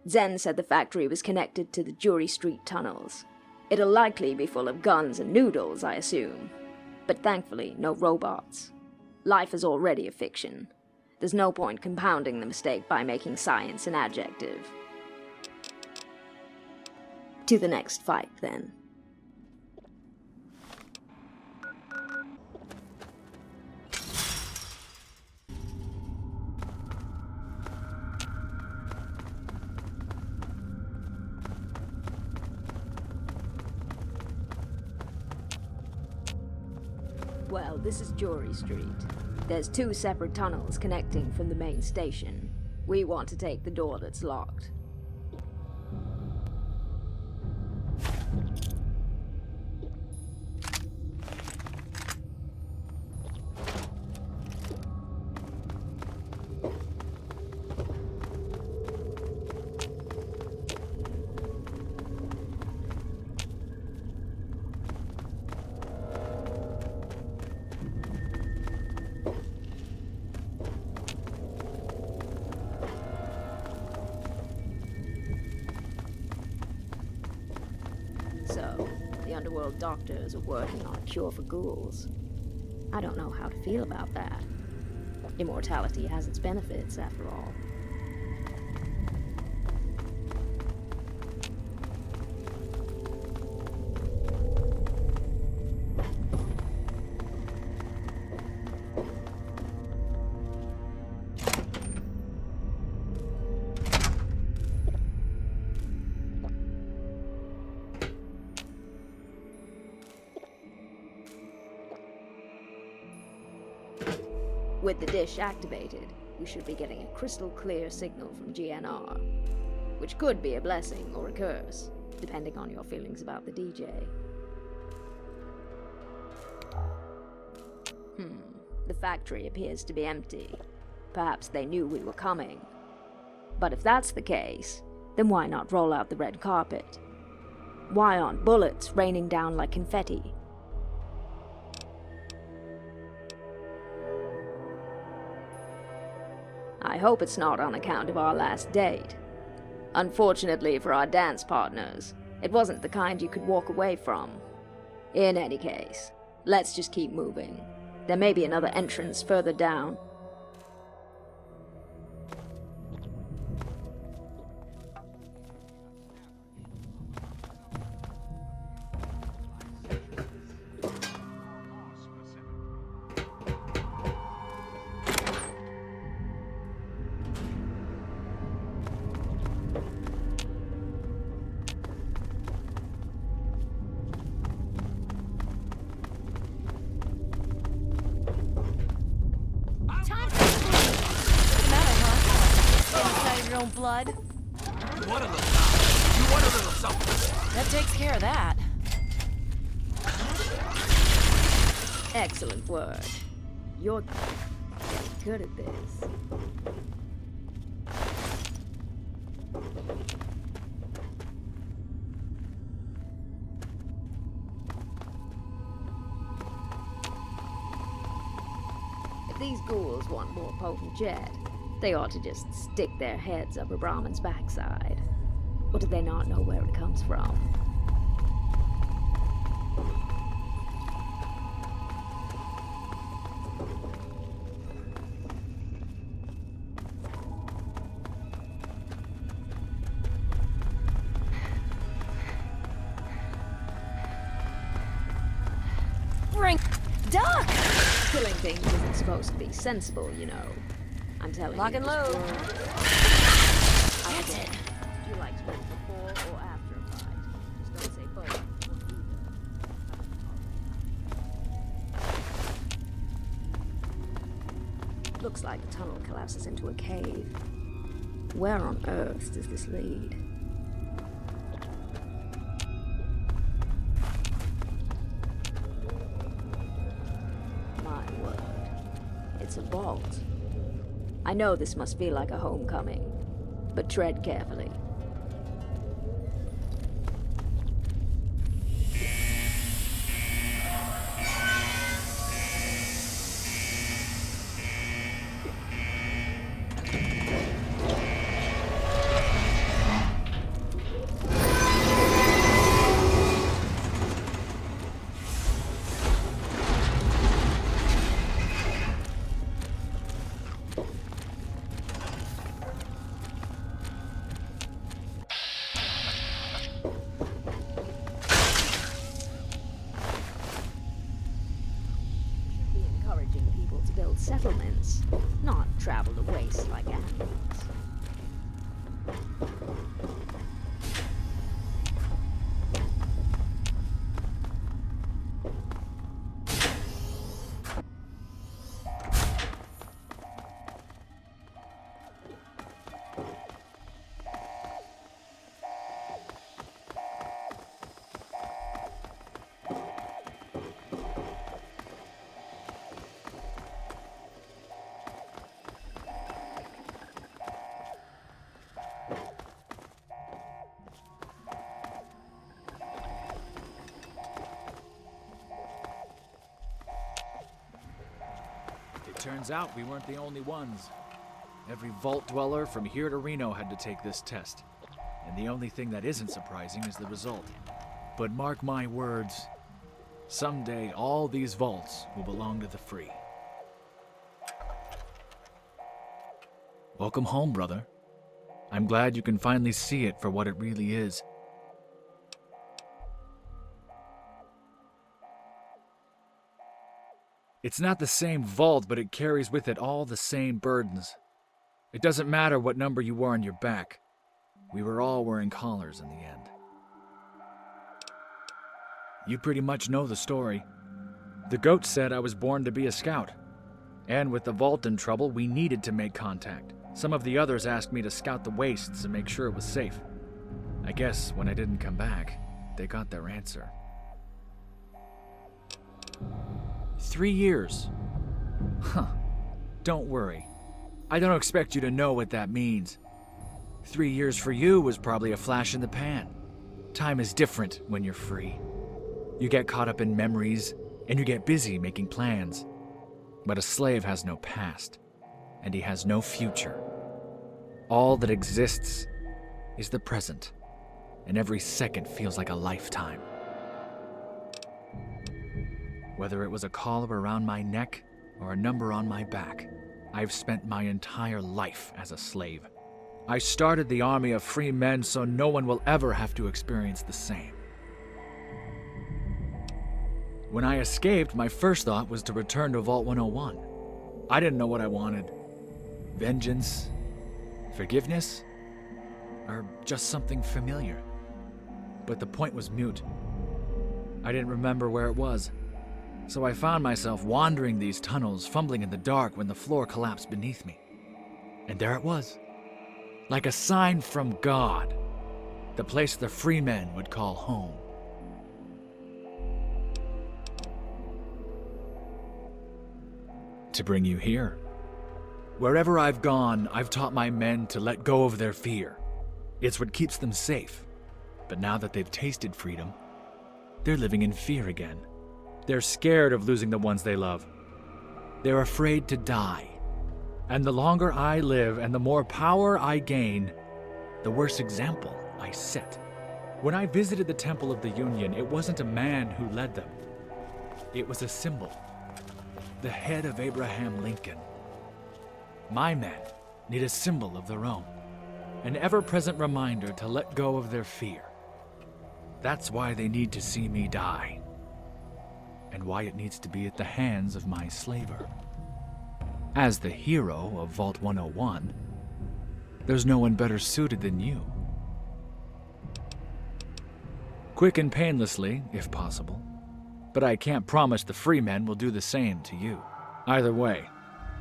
Zen said the factory was connected to the Jury Street tunnels. It'll likely be full of guns and noodles, I assume. But thankfully, no robots. Life is already a fiction. There's no point compounding the mistake by making science an adjective. To the next fight, then. Well, this is Jury Street. There's 2 separate tunnels connecting from the main station. We want to take the door that's locked. So, the underworld doctors are working on a cure for ghouls. I don't know how to feel about that. Immortality has its benefits, after all. With the dish activated, we should be getting a crystal clear signal from GNR, which could be a blessing or a curse, depending on your feelings about the DJ. The factory appears to be empty. Perhaps they knew we were coming. But if that's the case, then why not roll out the red carpet? Why aren't bullets raining down like confetti? I hope it's not on account of our last date. Unfortunately for our dance partners, it wasn't the kind you could walk away from. In any case, let's just keep moving. There may be another entrance further down. Blood. You want a little something. That takes care of that. Excellent work. You're getting good at this. If these ghouls want more potent jet, they ought to just stick their heads up a Brahmin's backside. Or do they not know where it comes from? Bring duck! Killing things isn't supposed to be sensible, you know. I'm telling Lock you. and load. That's it. Do you like to win before or after a fight? Just don't say both or either. Looks like the tunnel collapses into a cave. Where on earth does this lead? My word. It's a vault. I know this must feel like a homecoming, but tread carefully. Turns out we weren't the only ones. Every vault dweller from here to Reno had to take this test. And the only thing that isn't surprising is the result. But mark my words, someday all these vaults will belong to the free. Welcome home, brother. I'm glad you can finally see it for what it really is. It's not the same vault, but it carries with it all the same burdens. It doesn't matter what number you wore on your back. We were all wearing collars in the end. You pretty much know the story. The goat said I was born to be a scout. And with the vault in trouble, we needed to make contact. Some of the others asked me to scout the wastes and make sure it was safe. I guess when I didn't come back, they got their answer. 3 years. Huh. Don't worry. I don't expect you to know what that means. 3 years for you was probably a flash in the pan. Time is different when you're free. You get caught up in memories, and you get busy making plans. But a slave has no past, and he has no future. All that exists is the present, and every second feels like a lifetime. Whether it was a collar around my neck or a number on my back, I've spent my entire life as a slave. I started the army of free men so no one will ever have to experience the same. When I escaped, my first thought was to return to Vault 101. I didn't know what I wanted. Vengeance? Forgiveness? Or just something familiar? But the point was moot. I didn't remember where it was. So I found myself wandering these tunnels, fumbling in the dark when the floor collapsed beneath me. And there it was. Like a sign from God. The place the free men would call home. To bring you here. Wherever I've gone, I've taught my men to let go of their fear. It's what keeps them safe. But now that they've tasted freedom, they're living in fear again. They're scared of losing the ones they love. They're afraid to die. And the longer I live and the more power I gain, the worse example I set. When I visited the Temple of the Union, it wasn't a man who led them. It was a symbol. The head of Abraham Lincoln. My men need a symbol of their own. An ever-present reminder to let go of their fear. That's why they need to see me die. And why it needs to be at the hands of my slaver. As the hero of Vault 101, there's no one better suited than you. Quick and painlessly, if possible, but I can't promise the free men will do the same to you. Either way,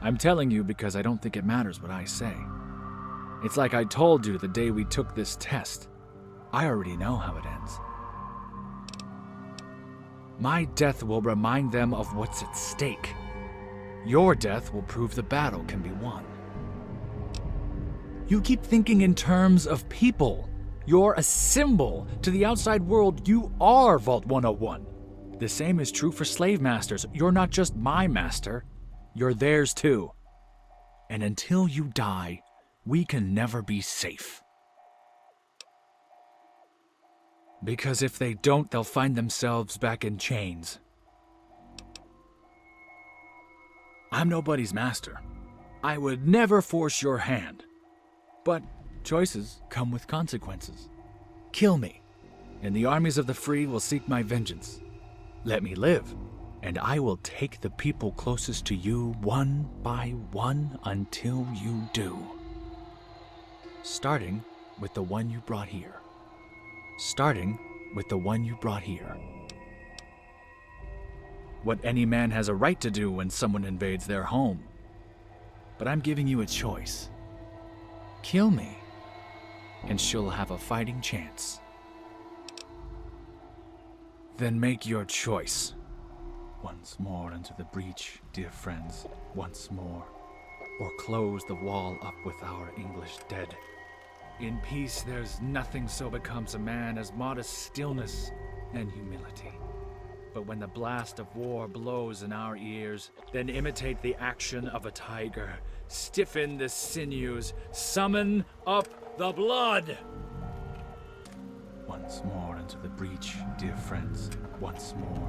I'm telling you because I don't think it matters what I say. It's like I told you the day we took this test. I already know how it ends. My death will remind them of what's at stake. Your death will prove the battle can be won. You keep thinking in terms of people. You're a symbol to the outside world. You are Vault 101. The same is true for slave masters. You're not just my master. You're theirs too. And until you die, we can never be safe. Because if they don't, they'll find themselves back in chains. I'm nobody's master. I would never force your hand. But choices come with consequences. Kill me, and the armies of the free will seek my vengeance. Let me live, and I will take the people closest to you one by one until you do. Starting with the one you brought here. Starting with the one you brought here. What any man has a right to do when someone invades their home. But I'm giving you a choice. Kill me, and she'll have a fighting chance. Then make your choice. Once more into the breach, dear friends, once more. Or close the wall up with our English dead. In peace, there's nothing so becomes a man as modest stillness and humility. But when the blast of war blows in our ears, then imitate the action of a tiger. Stiffen the sinews, summon up the blood! Once more into the breach, dear friends, once more.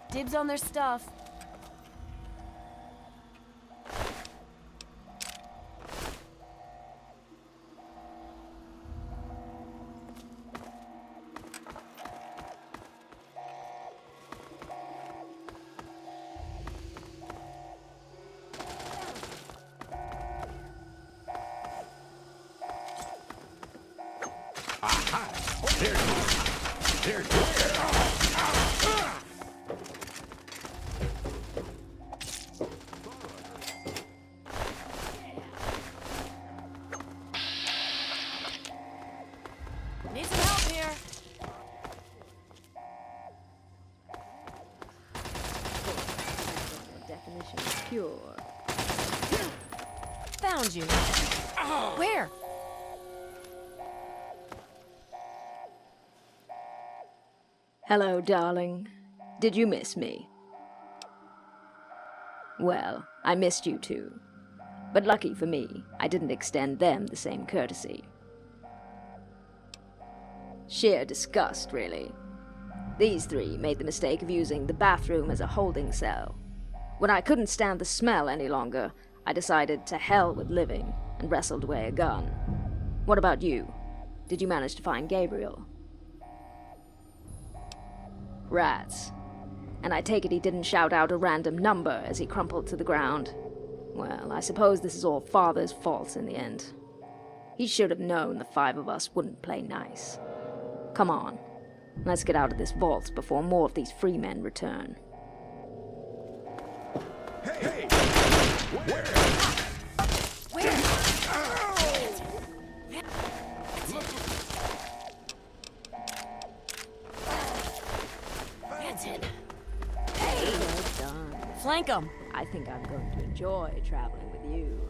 Dibs on their stuff. Need some help here. Definition of pure. Found you. Where? Hello, darling. Did you miss me? Well, I missed you too. But lucky for me, I didn't extend them the same courtesy. Sheer disgust, really. These three made the mistake of using the bathroom as a holding cell. When I couldn't stand the smell any longer, I decided to hell with living and wrestled away a gun. What about you? Did you manage to find Gabriel? Rats. And I take it he didn't shout out a random number as he crumpled to the ground. Well, I suppose this is all Father's fault in the end. He should have known the five of us wouldn't play nice. Come on, let's get out of this vault before more of these free men return. Hey! Where? That's it. Well done. Flank 'em. I think I'm going to enjoy traveling with you.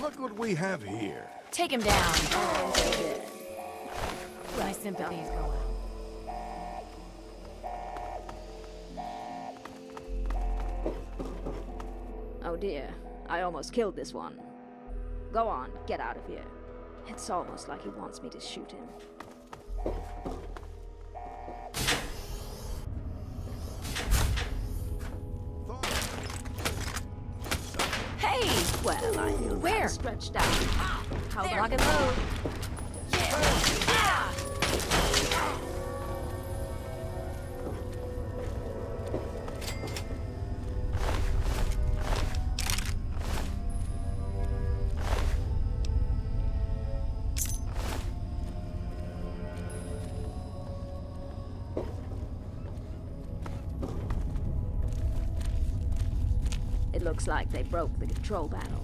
Look what we have here. Take him down. My sympathies go out. Oh dear, I almost killed this one. Go on, get out of here. It's almost like he wants me to shoot him. Hey! Well, I feel Where? kinda stretched out. How There. about Lock and load. It looks like they broke the control battle.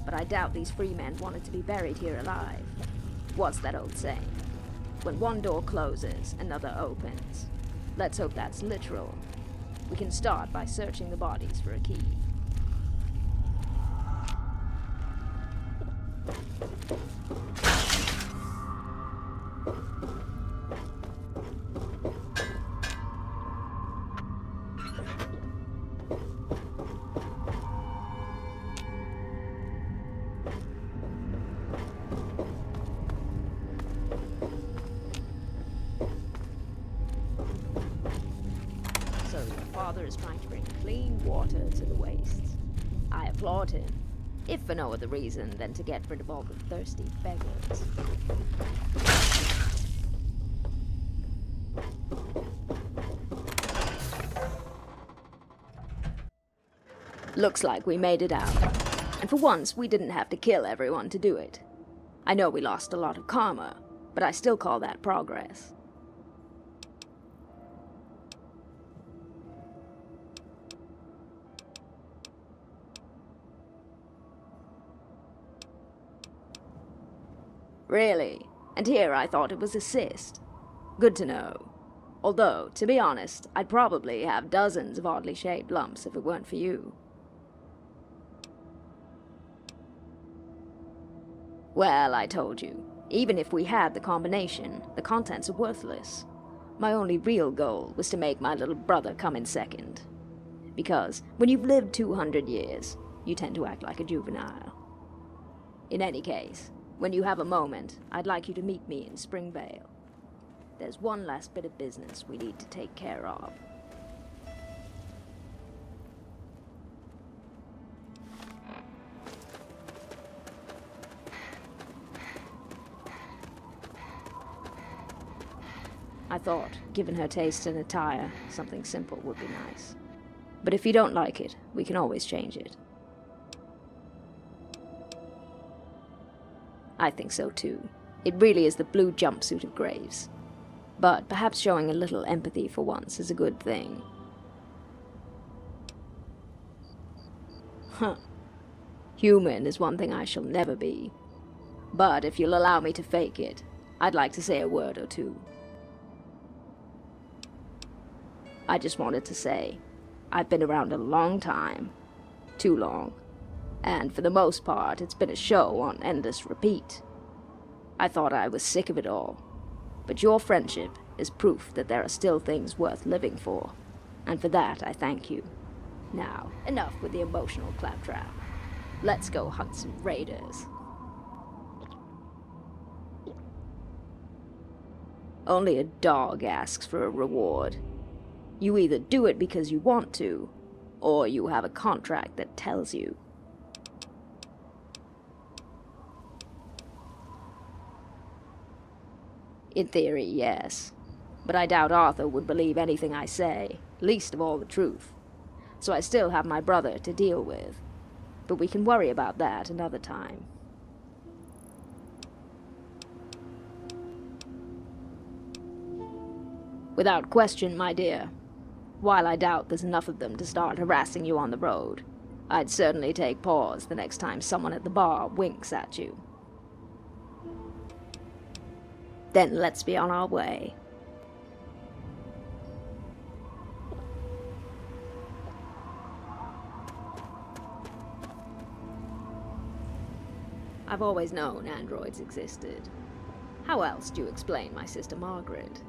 But I doubt these free men wanted to be buried here alive. What's that old saying? When one door closes, another opens. Let's hope that's literal. We can start by searching the bodies for a key. Martyr is trying to bring clean water to the wastes. I applaud him, if for no other reason than to get rid of all the thirsty beggars. Looks like we made it out. And for once, we didn't have to kill everyone to do it. I know we lost a lot of karma, but I still call that progress. Really? And here I thought it was a cyst. Good to know. Although, to be honest, I'd probably have dozens of oddly shaped lumps if it weren't for you. Well, I told you. Even if we had the combination, the contents are worthless. My only real goal was to make my little brother come in second. Because when you've lived 200 years, you tend to act like a juvenile. In any case, when you have a moment, I'd like you to meet me in Springvale. There's one last bit of business we need to take care of. I thought, given her taste in attire, something simple would be nice. But if you don't like it, we can always change it. I think so too. It really is the blue jumpsuit of Graves. But perhaps showing a little empathy for once is a good thing. Huh. Human is one thing I shall never be. But if you'll allow me to fake it, I'd like to say a word or two. I just wanted to say, I've been around a long time. Too long. And for the most part, it's been a show on endless repeat. I thought I was sick of it all. But your friendship is proof that there are still things worth living for. And for that, I thank you. Now, enough with the emotional claptrap. Let's go hunt some raiders. Only a dog asks for a reward. You either do it because you want to, or you have a contract that tells you. In theory, yes. But I doubt Arthur would believe anything I say, least of all the truth. So I still have my brother to deal with. But we can worry about that another time. Without question, my dear. While I doubt there's enough of them to start harassing you on the road, I'd certainly take pause the next time someone at the bar winks at you. Then let's be on our way. I've always known androids existed. How else do you explain my sister Margaret?